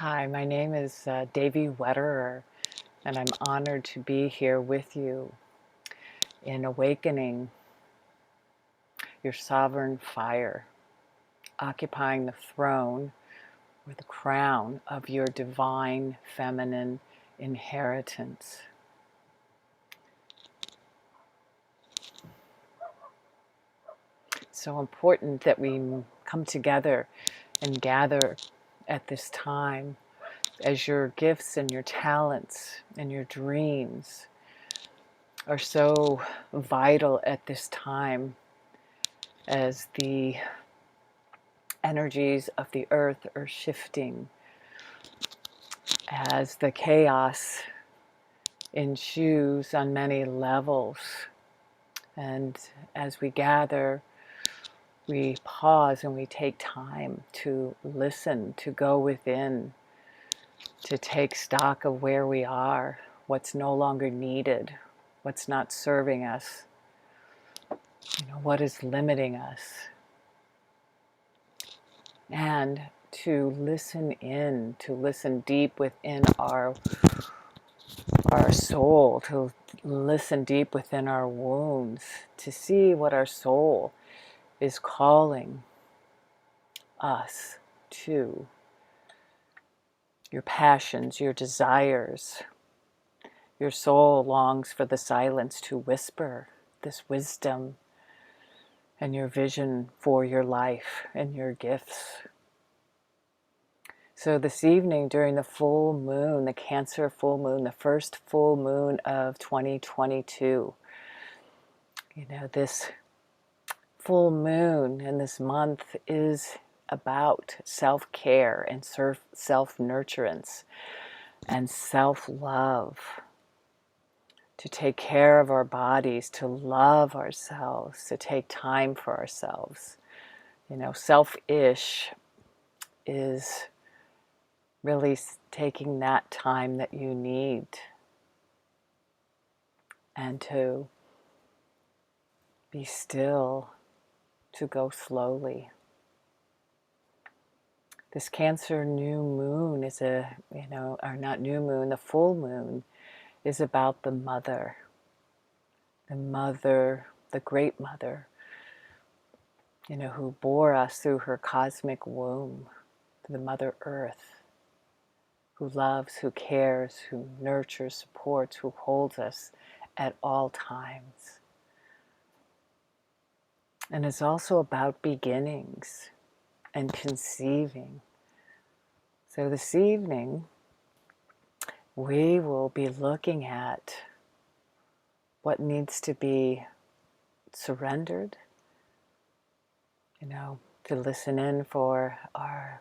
Hi, my name is Devi, and I'm honored to be here with you in awakening your sovereign fire, occupying the throne or the crown of your divine feminine inheritance. It's so important that we come together and gather at this time as your gifts and your talents and your dreams are so vital at this time as the energies of the earth are shifting, as the chaos ensues on many levels. And as we gather, we pause and we take time to listen, to go within, to take stock of where we are, what's no longer needed, what's not serving us, what is limiting us. And to listen in, to listen deep within our soul, to listen deep within our wounds, to see what our soul is calling us to. Your passions, your desires. Your soul longs for the silence to whisper this wisdom and your vision for your life and your gifts. So this evening during the full moon, the Cancer full moon, the first full moon of 2022, this full moon in this month is about self-care and self-nurturance and self-love, to take care of our bodies, to love ourselves, to take time for ourselves. Selfish is really taking that time that you need and to be still, to go slowly. This Cancer new moon is or not new moon, the full moon is about the mother, the great mother, who bore us through her cosmic womb, the Mother Earth, who loves, who cares, who nurtures, supports, who holds us at all times. And it's also about beginnings and conceiving. So this evening, we will be looking at what needs to be surrendered, to listen in for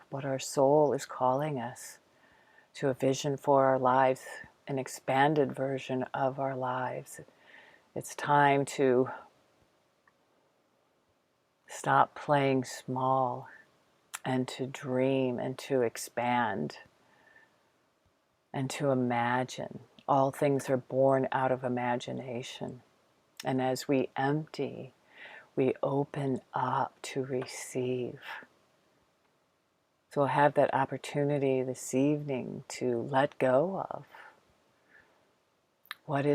what our soul is calling us to, a vision for our lives, an expanded version of our lives. It's time to stop playing small and to dream and to expand and to imagine. All things are born out of imagination. And as we empty, we open up to receive. So we'll have that opportunity this evening to let go of what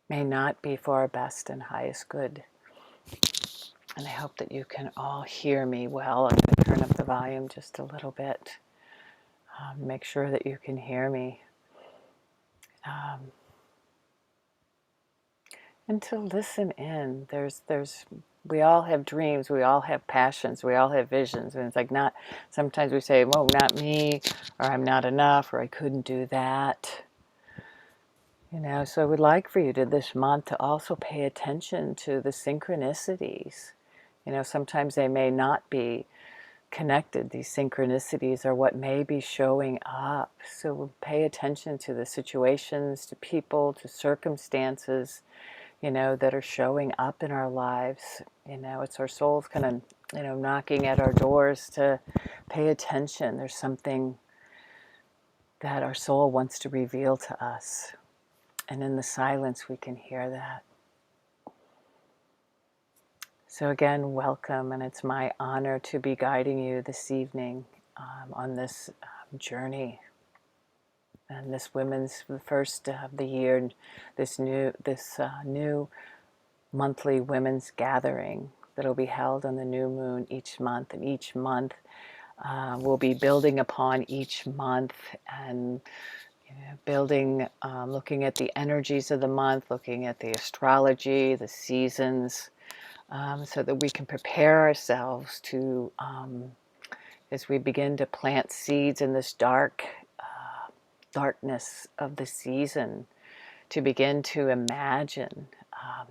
may not be for our best and highest good. And I hope that you can all hear me well. I'm going to turn up the volume just a little bit. Make sure that you can hear me. And to listen in. We all have dreams, we all have passions, we all have visions. And it's like sometimes we say, "Oh, not me," or "I'm not enough," or "I couldn't do that." So I would like for you this month to also pay attention to the synchronicities. Sometimes they may not be connected. These synchronicities are what may be showing up. So pay attention to the situations, to people, to circumstances, that are showing up in our lives. It's our souls kind of, knocking at our doors to pay attention. There's something that our soul wants to reveal to us. And in the silence, we can hear that. So again, welcome, and it's my honor to be guiding you this evening on this journey. And this women's the first of the year, this new monthly women's gathering that'll be held on the new moon each month, and each month we'll be building upon each month and building, looking at the energies of the month, looking at the astrology, the seasons, so that we can prepare ourselves to, as we begin to plant seeds in this darkness of the season, to begin to imagine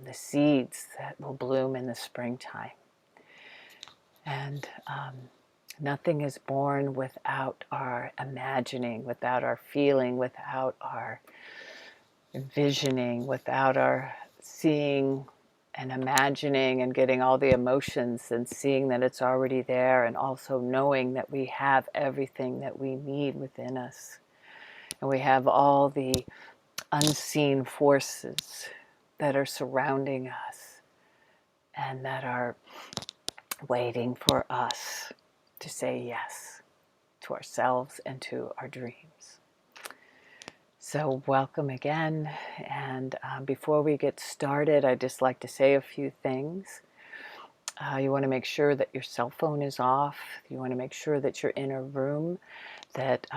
the seeds that will bloom in the springtime. And nothing is born without our imagining, without our feeling, without our envisioning, without our seeing and imagining and getting all the emotions and seeing that it's already there, and also knowing that we have everything that we need within us. And we have all the unseen forces that are surrounding us and that are waiting for us to say yes to ourselves and to our dreams. So welcome again, and before we get started, I'd just like to say a few things. You want to make sure that your cell phone is off. You want to make sure that you're in a room that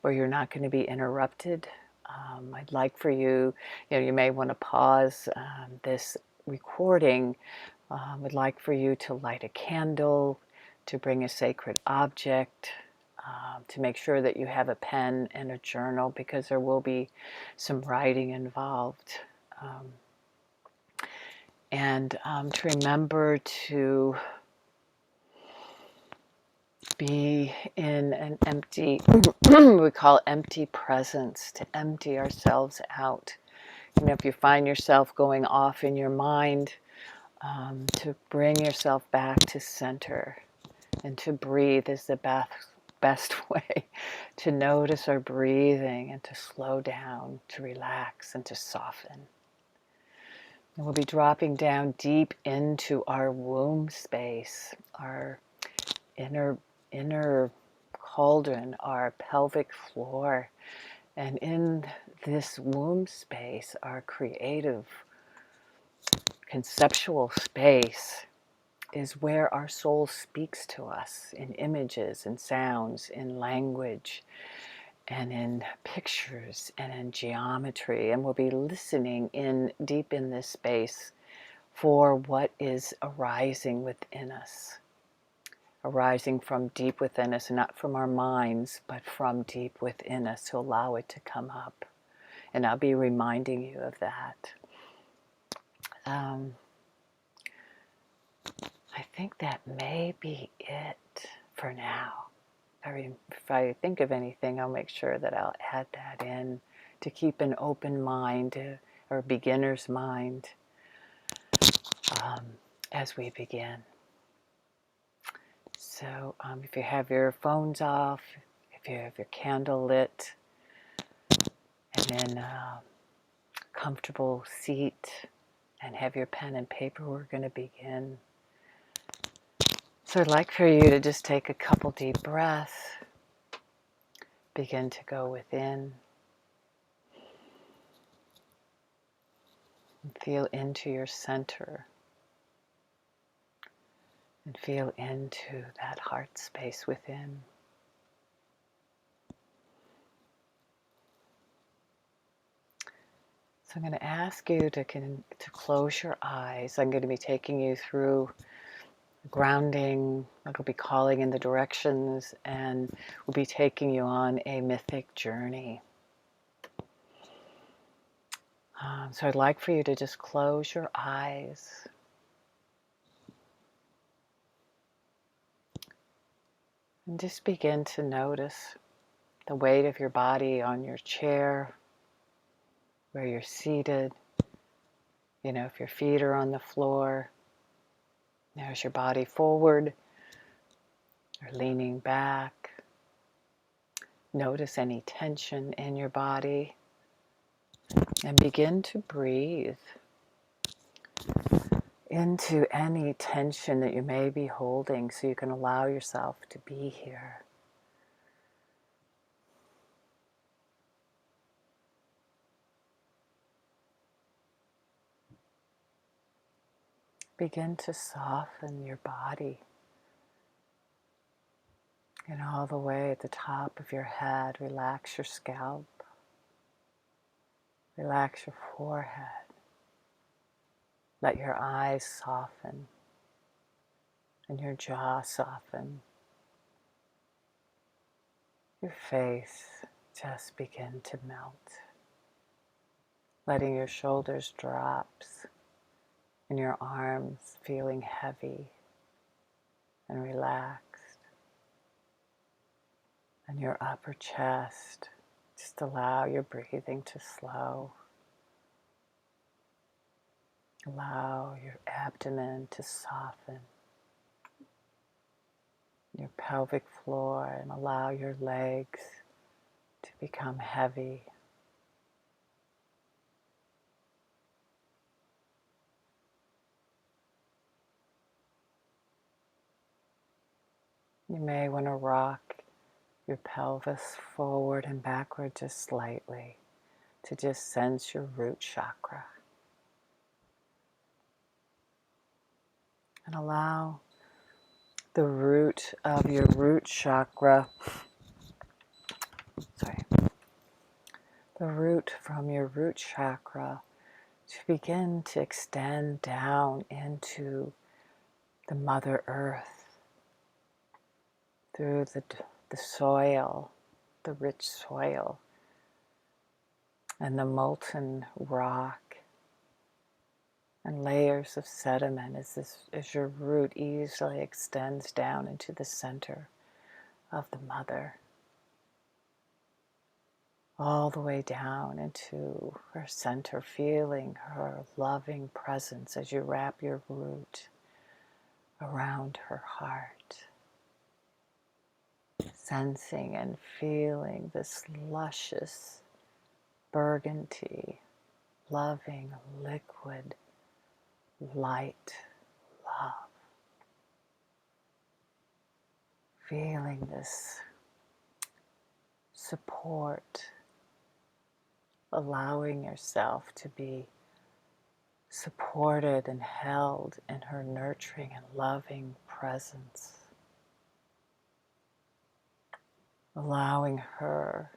where you're not going to be interrupted. I'd like for you, you may want to pause this recording. Would like for you to light a candle, to bring a sacred object, to make sure that you have a pen and a journal, because there will be some writing involved. And to remember to be in an empty, we call empty presence, to empty ourselves out. If you find yourself going off in your mind, to bring yourself back to center, and to breathe is the best way to notice our breathing and to slow down, to relax and to soften. And we'll be dropping down deep into our womb space, our inner cauldron, our pelvic floor. And in this womb space, our creative, conceptual space, is where our soul speaks to us in images and sounds, in language and in pictures and in geometry. And we'll be listening in deep in this space for what is arising within us, arising from deep within us, not from our minds, but from deep within us, to allow it to come up. And I'll be reminding you of that. I think that may be it for now. If I think of anything, I'll make sure that I'll add that in, to keep an open mind, or a beginner's mind, as we begin. So if you have your phones off, if you have your candle lit, and then a comfortable seat, and have your pen and paper, we're going to begin. So I'd like for you to just take a couple deep breaths, begin to go within, and feel into your center, and feel into that heart space within. So I'm going to ask you to close your eyes. I'm going to be taking you through grounding. I'll be calling in the directions, and we'll be taking you on a mythic journey. So I'd like for you to just close your eyes. And just begin to notice the weight of your body on your chair, where you're seated. If your feet are on the floor, there's your body forward or leaning back. Notice any tension in your body, and begin to breathe into any tension that you may be holding, so you can allow yourself to be here begin to soften your body. And all the way at the top of your head, relax your scalp, relax your forehead. Let your eyes soften and your jaw soften. Your face just begin to melt. Letting your shoulders drop and your arms feeling heavy and relaxed. And your upper chest, just allow your breathing to slow. Allow your abdomen to soften. Your pelvic floor, and allow your legs to become heavy. You may want to rock your pelvis forward and backward just slightly to just sense your root chakra. And allow the root of your root chakra, the root from your root chakra to begin to extend down into the Mother Earth through the soil, the rich soil, and the molten rock and layers of sediment as your root easily extends down into the center of the mother, all the way down into her center, feeling her loving presence as you wrap your root around her heart, sensing and feeling this luscious burgundy, loving, liquid light love. Feeling this support, allowing yourself to be supported and held in her nurturing and loving presence. Allowing her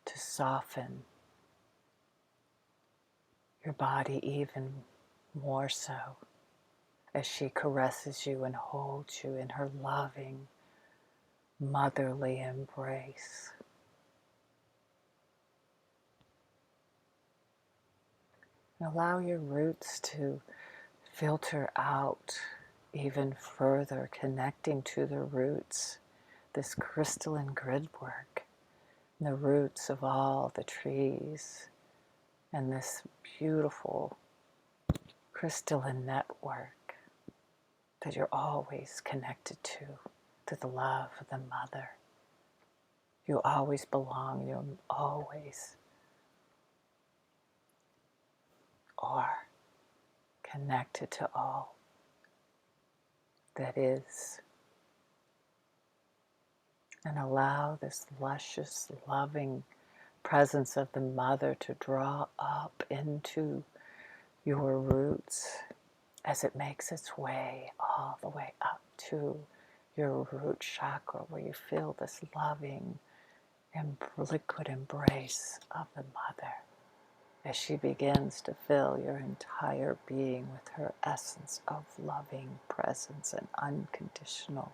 to soften your body even more so as she caresses you and holds you in her loving, motherly embrace. And allow your roots to filter out even further, connecting to the roots, this crystalline grid work, the roots of all the trees, and this beautiful crystalline network that you're always connected to the love of the mother. You always belong, you always are connected to all that is. And allow this luscious, loving presence of the mother to draw up into your roots as it makes its way all the way up to your root chakra, where you feel this loving and liquid embrace of the mother as she begins to fill your entire being with her essence of loving presence and unconditional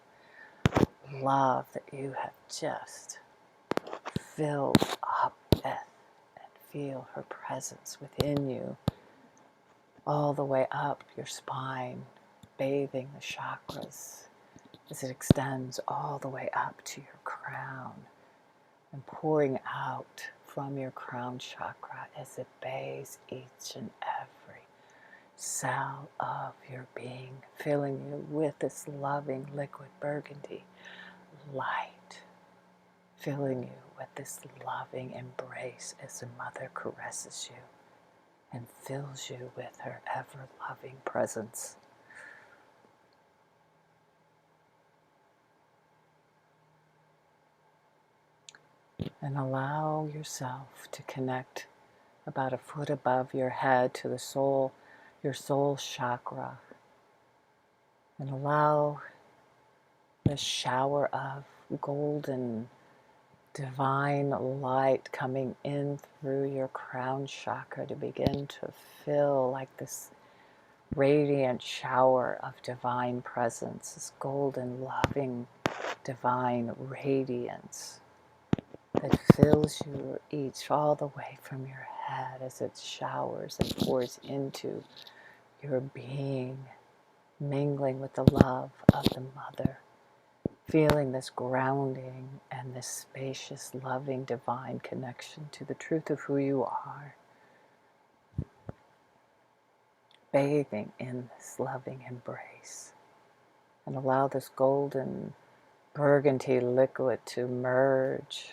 love that you have just filled up with, and feel her presence within you all the way up your spine, bathing the chakras as it extends all the way up to your crown and pouring out from your crown chakra as it bathes each and every cell of your being, filling you with this loving liquid burgundy light, filling you with this loving embrace as the mother caresses you and fills you with her ever-loving presence. And allow yourself to connect about a foot above your head to the sole your soul chakra, and allow the shower of golden divine light coming in through your crown chakra to begin to fill like this radiant shower of divine presence, this golden, loving, divine radiance that fills you each all the way from your head as it showers and pours into your being, mingling with the love of the mother, feeling this grounding and this spacious, loving, divine connection to the truth of who you are, bathing in this loving embrace. And allow this golden burgundy liquid to merge,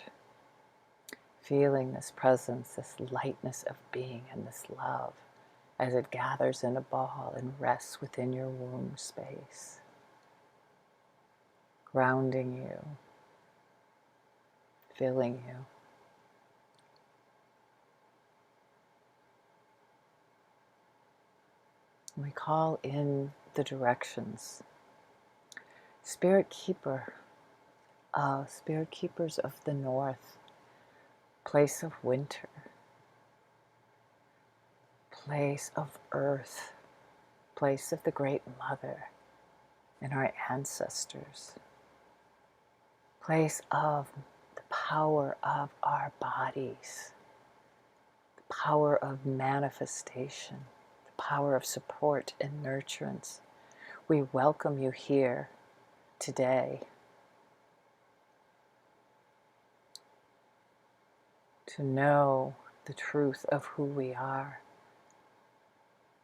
feeling this presence, this lightness of being, and this love as it gathers in a ball and rests within your womb space, grounding you, filling you. We call in the directions. Spirit keepers of the north, place of winter, place of earth, place of the Great Mother and our ancestors, place of the power of our bodies, the power of manifestation, the power of support and nurturance. We welcome you here today to know the truth of who we are,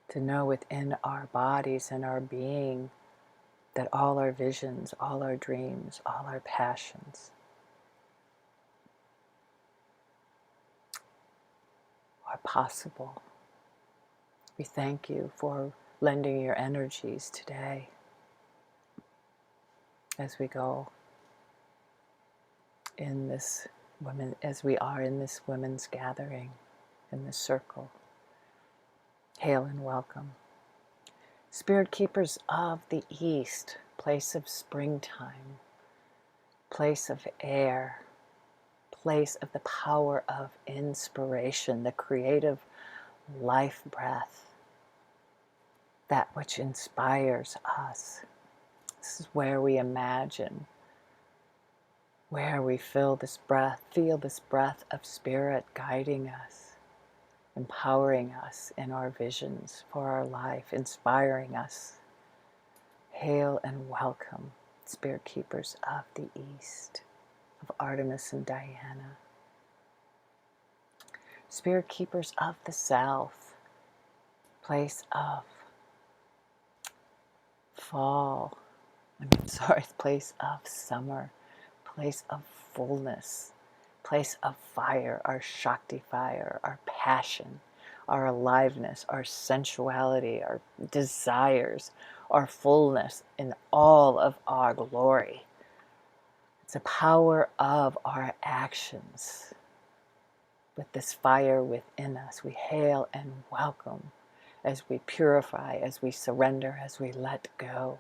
to know within our bodies and our being that all our visions, all our dreams, all our passions are possible. We thank you for lending your energies today as we go in this women, as we are in this women's gathering, in this circle. Hail and welcome. Spirit keepers of the East, place of springtime, place of air, place of the power of inspiration, the creative life breath, that which inspires us. This is where we imagine, where we feel this breath of spirit guiding us, empowering us in our visions for our life, inspiring us. Hail and welcome, Spirit keepers of the East, of Artemis and Diana. Spirit keepers of the South, place of fall, place of summer, place of fullness, place of fire, our Shakti fire, our passion, our aliveness, our sensuality, our desires, our fullness in all of our glory. It's the power of our actions. With this fire within us, we hail and welcome as we purify, as we surrender, as we let go,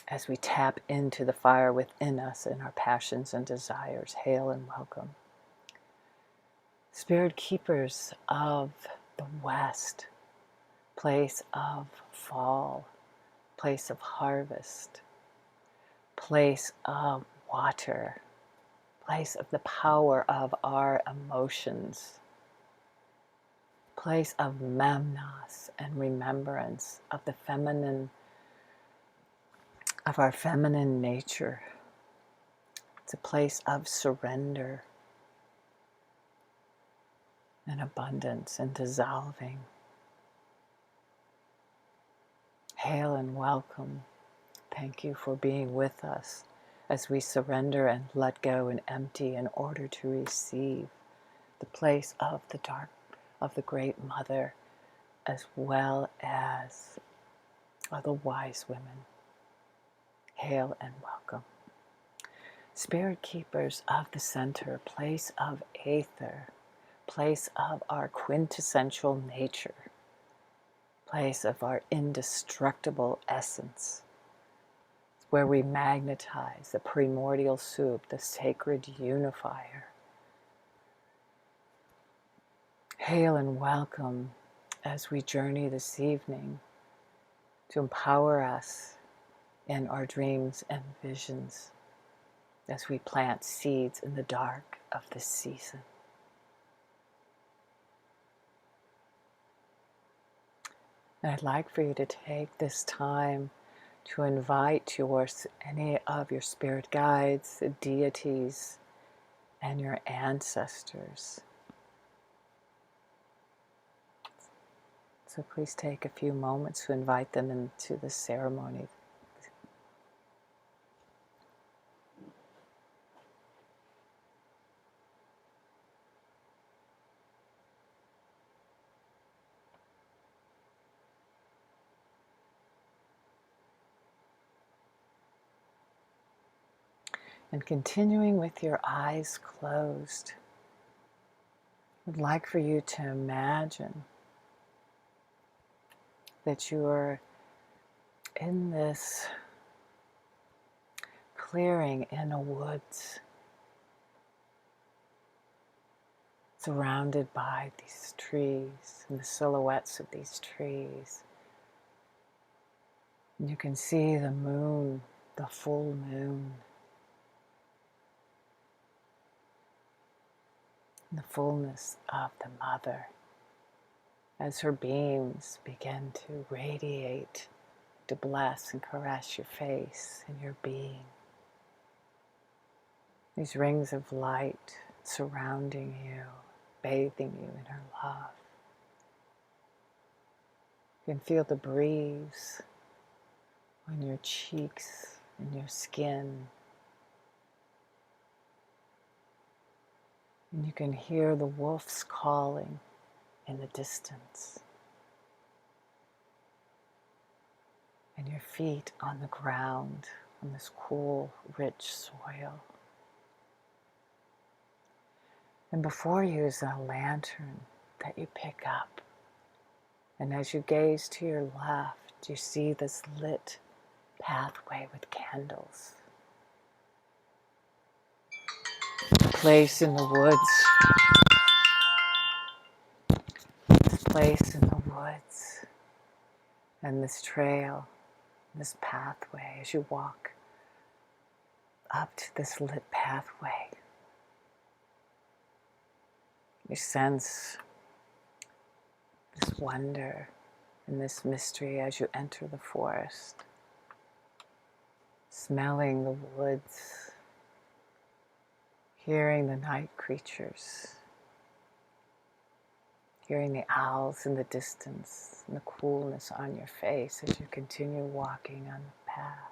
as we tap into the fire within us and our passions and desires. Hail and welcome. Spirit keepers of the West, place of fall, place of harvest, place of water, place of the power of our emotions, place of memnos and remembrance of the feminine, of our feminine nature. It's a place of surrender and abundance and dissolving. Hail and welcome. Thank you for being with us as we surrender and let go and empty in order to receive the place of the dark, of the Great Mother, as well as the wise women. Hail and welcome. Spirit keepers of the center, place of aether, place of our quintessential nature, place of our indestructible essence, where we magnetize the primordial soup, the sacred unifier. Hail and welcome as we journey this evening to empower us in our dreams and visions as we plant seeds in the dark of this season. And I'd like for you to take this time to invite any of your spirit guides, deities, and your ancestors. So please take a few moments to invite them into the ceremony. And continuing with your eyes closed, I'd like for you to imagine that you are in this clearing in a woods, surrounded by these trees and the silhouettes of these trees. And you can see the moon, the full moon, the fullness of the mother as her beams begin to radiate, to bless and caress your face and your being. These rings of light surrounding you, bathing you in her love. You can feel the breeze on your cheeks and your skin. And you can hear the wolves calling in the distance. And your feet on the ground, on this cool, rich soil. And before you is a lantern that you pick up. And as you gaze to your left, you see this lit pathway with candles. A place in the woods. This place in the woods. And this trail, this pathway, as you walk up to this lit pathway, you sense this wonder and this mystery as you enter the forest, smelling the woods, hearing the night creatures, hearing the owls in the distance, and the coolness on your face as you continue walking on the path.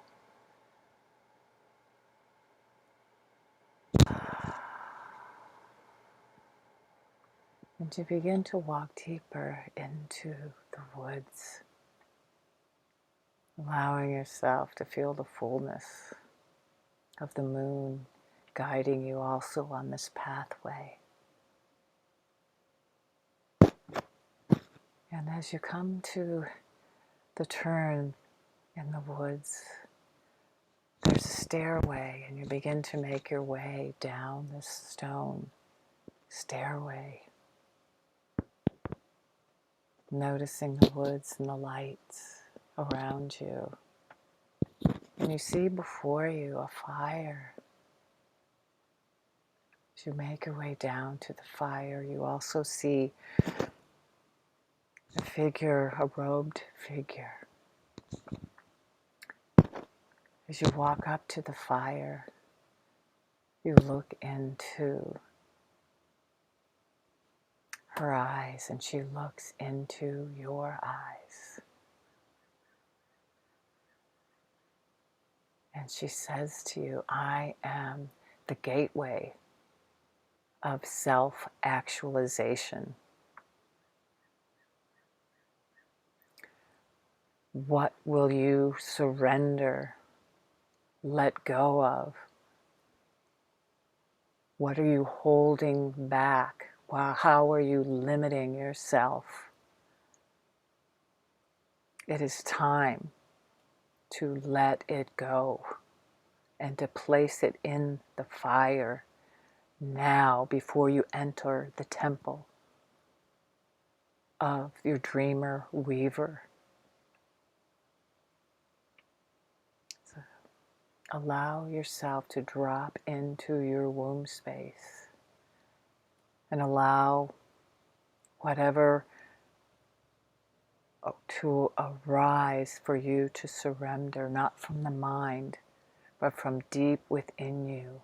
And to begin to walk deeper into the woods, allowing yourself to feel the fullness of the moon guiding you also on this pathway. And as you come to the turn in the woods, there's a stairway, and you begin to make your way down this stone stairway, noticing the woods and the lights around you. And you see before you a fire. As you make your way down to the fire, you also see a figure, a robed figure. As you walk up to the fire, you look into her eyes, and she looks into your eyes. And she says to you, I am the gateway of self-actualization. What will you surrender, let go of? What are you holding back? How are you limiting yourself? It is time to let it go and to place it in the fire now before you enter the temple of your dreamer weaver. So allow yourself to drop into your womb space and allow whatever to arise for you to surrender, not from the mind, but from deep within you.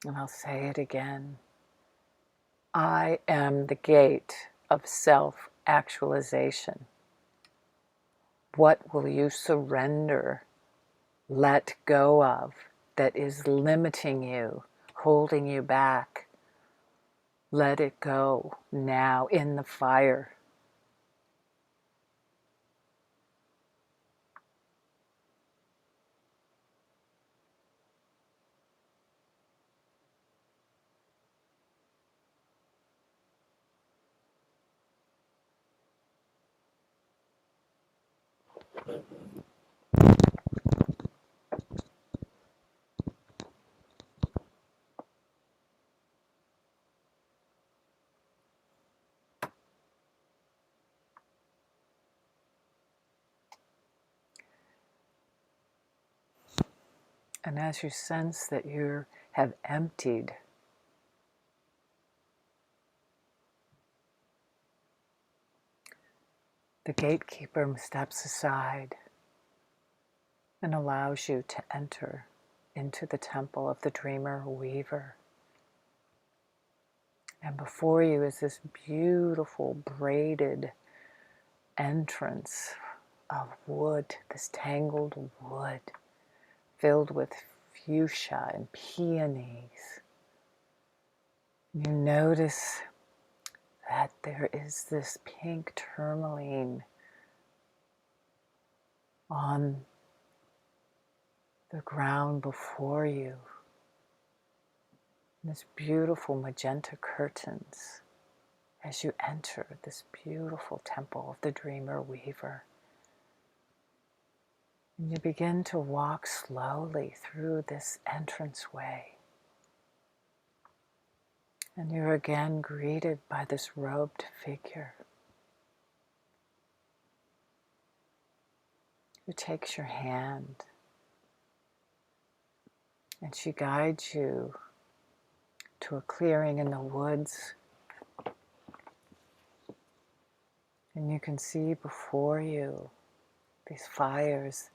And I'll say it again. I am the gate of self-actualization. What will you surrender, let go of, that is limiting you, holding you back? Let it go now in the fire. And as you sense that you have emptied, the gatekeeper steps aside and allows you to enter into the temple of the dreamer weaver. And before you is this beautiful braided entrance of wood, this tangled wood filled with fuchsia and peonies. You notice that there is this pink tourmaline on the ground before you. This beautiful magenta curtains as you enter this beautiful temple of the dreamer weaver. And you begin to walk slowly through this entranceway. And you're again greeted by this robed figure who takes your hand, and she guides you to a clearing in the woods. And you can see before you these fires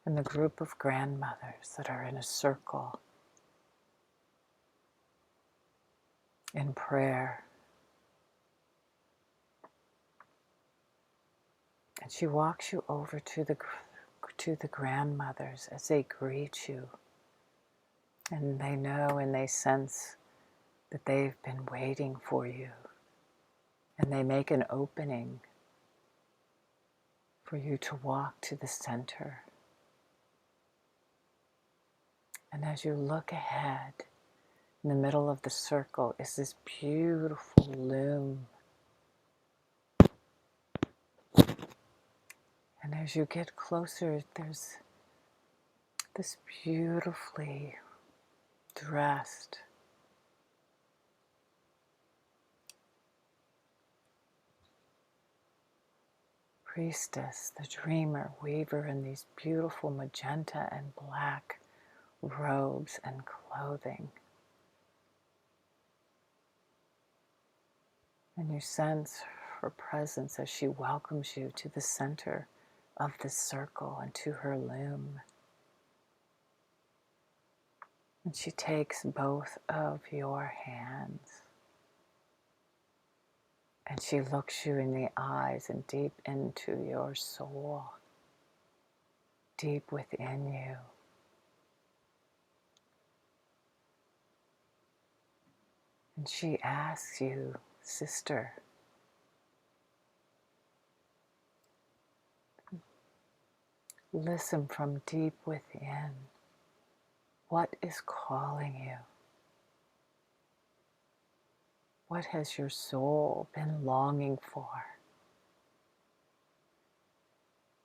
and the group of grandmothers that are in a circle in prayer. And she walks you over to the grandmothers as they greet you. And they know and they sense that they've been waiting for you. And they make an opening for you to walk to the center. And as you look ahead, in the middle of the circle is this beautiful loom. And as you get closer, there's this beautifully dressed priestess, the dreamer weaver, in these beautiful magenta and black robes and clothing. And you sense her presence as she welcomes you to the center of the circle and to her loom. And she takes both of your hands and she looks you in the eyes and deep into your soul, deep within you. And she asks you, sister, listen from deep within. What is calling you? What has your soul been longing for?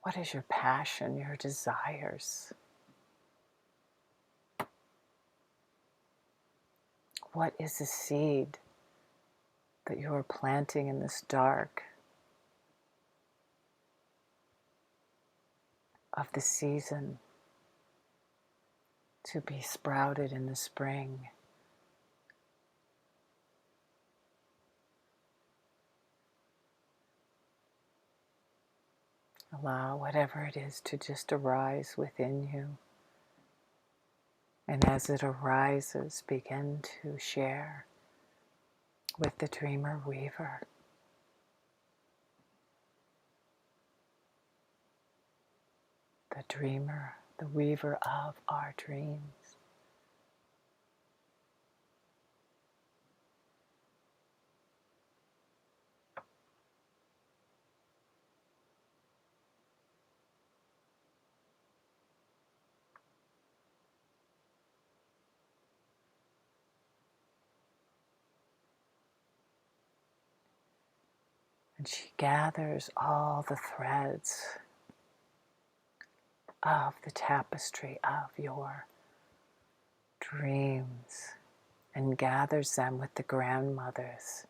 What is your passion, your desires? What is the seed that you are planting in this dark of the season to be sprouted in the spring? Allow whatever it is to just arise within you. And as it arises, begin to share with the dreamer weaver. The dreamer, the weaver of our dreams. And she gathers all the threads of the tapestry of your dreams and gathers them with the grandmothers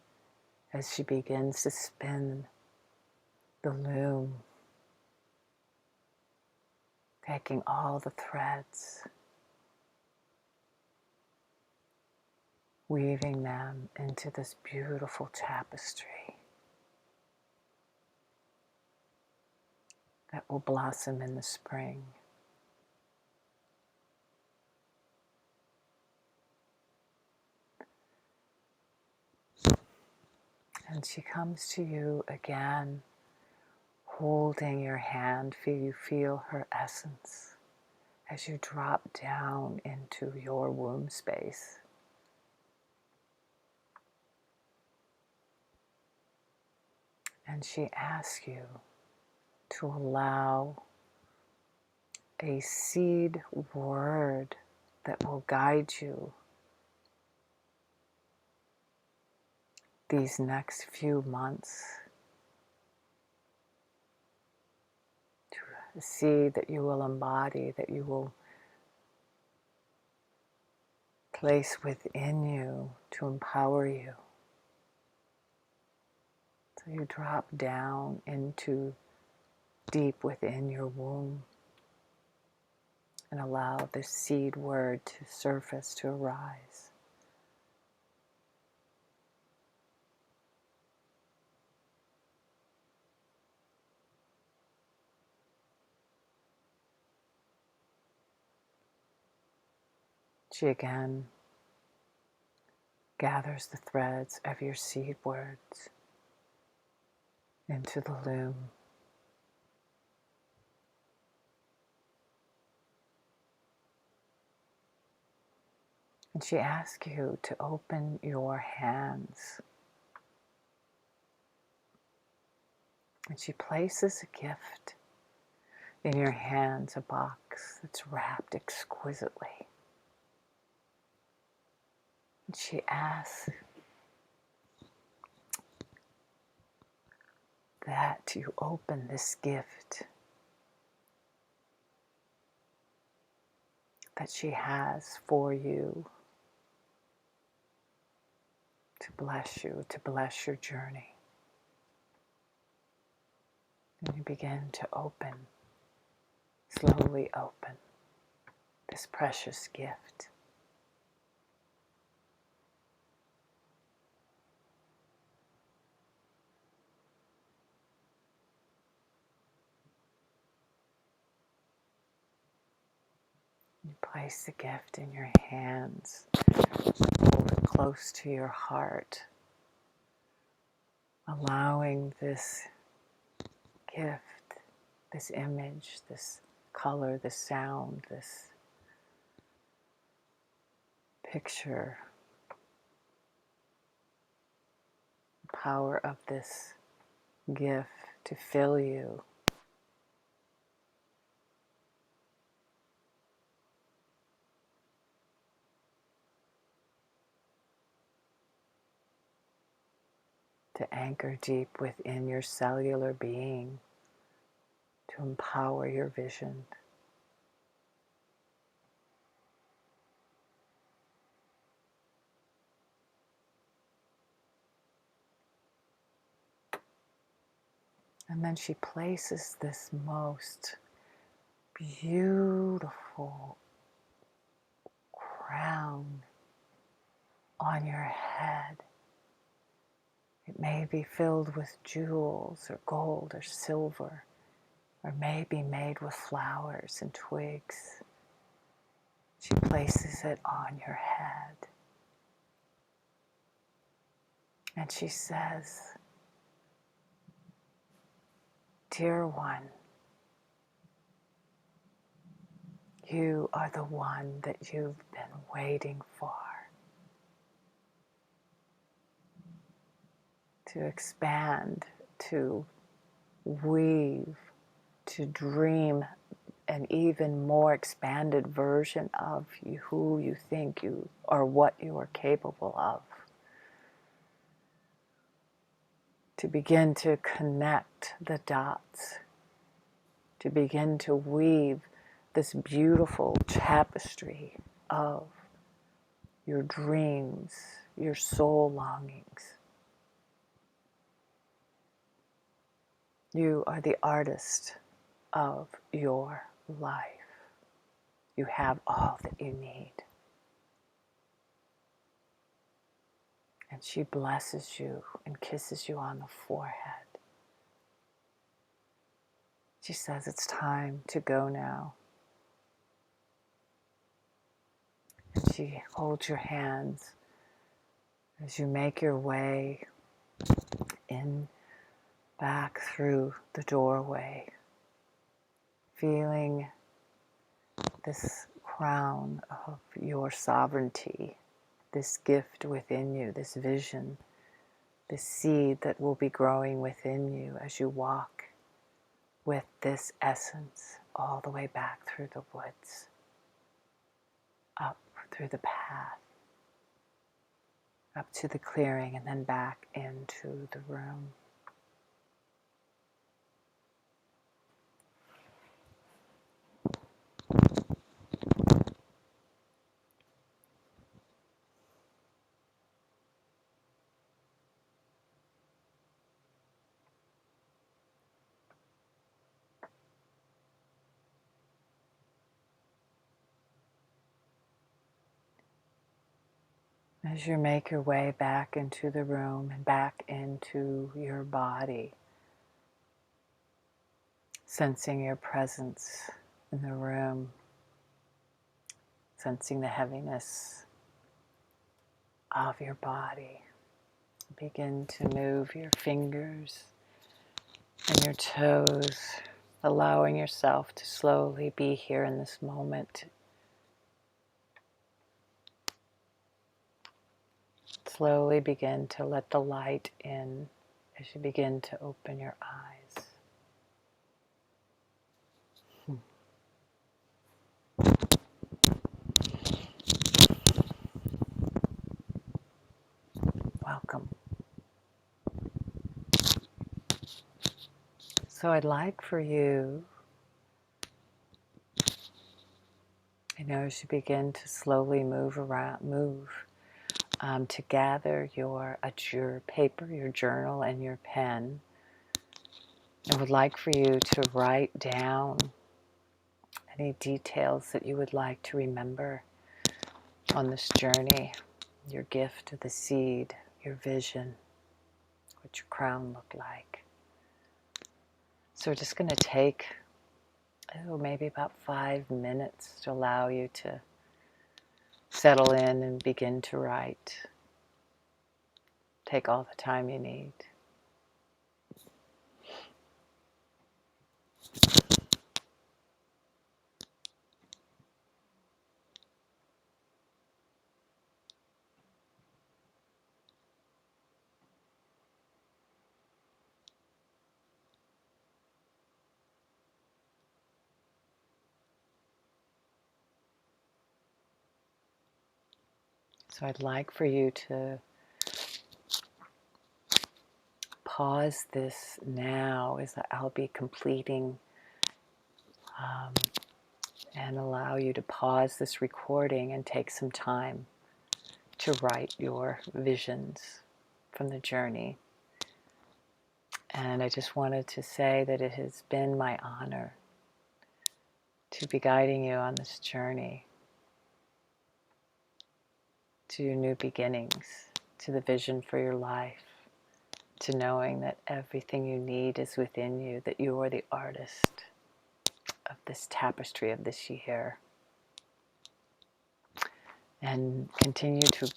as she begins to spin the loom, taking all the threads, weaving them into this beautiful tapestry that will blossom in the spring. And she comes to you again, holding your hand. You feel her essence as you drop down into your womb space. And she asks you to allow a seed word that will guide you these next few months, to a seed that you will embody, that you will place within you to empower you. So you drop down into deep within your womb and allow the seed word to surface, to arise. She again gathers the threads of your seed words into the loom. And she asks you to open your hands. And she places a gift in your hands, a box that's wrapped exquisitely. And she asks that you open this gift that she has for you to bless you, to bless your journey. And you begin to open, slowly open this precious gift. You place the gift in your hands, hold it close to your heart, allowing this gift, this image, this color, this sound, this picture, the power of this gift to fill you. To anchor deep within your cellular being, to empower your vision. And then she places this most beautiful crown on your head. It may be filled with jewels or gold or silver, or may be made with flowers and twigs. She places it on your head. And she says, "Dear one, you are the one that you've been waiting for. To expand, to weave, to dream an even more expanded version of you, who you think you are, what you are capable of. To begin to connect the dots, to begin to weave this beautiful tapestry of your dreams, your soul longings. You are the artist of your life. You have all that you need." And she blesses you and kisses you on the forehead. She says, "It's time to go now." And she holds your hands as you make your way in, back through the doorway, feeling this crown of your sovereignty, this gift within you, this vision, this seed that will be growing within you as you walk with this essence all the way back through the woods, up through the path, up to the clearing, and then back into the room. As you make your way back into the room and back into your body, sensing your presence in the room, sensing the heaviness of your body, begin to move your fingers and your toes, allowing yourself to slowly be here in this moment. Slowly begin to let the light in as you begin to open your eyes. Welcome. So I'd like for you, as you begin to slowly move around, to gather your paper, your journal, and your pen. I would like for you to write down any details that you would like to remember on this journey, your gift, the seed, your vision, what your crown looked like. So we're just going to take maybe about 5 minutes to allow you to settle in and begin to write. Take all the time you need. So I'd like for you to pause this now as I'll be completing um, and allow you to pause this recording and take some time to write your visions from the journey. And I just wanted to say that it has been my honor to be guiding you on this journey to new beginnings, to the vision for your life, to knowing that everything you need is within you, that you are the artist of this tapestry of this year. And continue to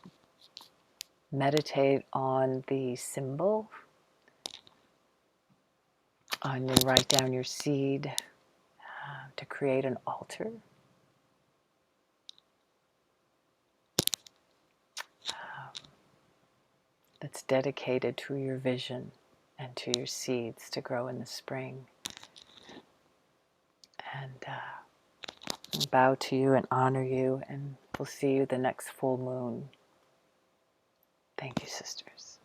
meditate on the symbol, and write down your seed to create an altar. That's dedicated to your vision and to your seeds to grow in the spring. And bow to you and honor you, and we'll see you the next full moon. Thank you, sisters.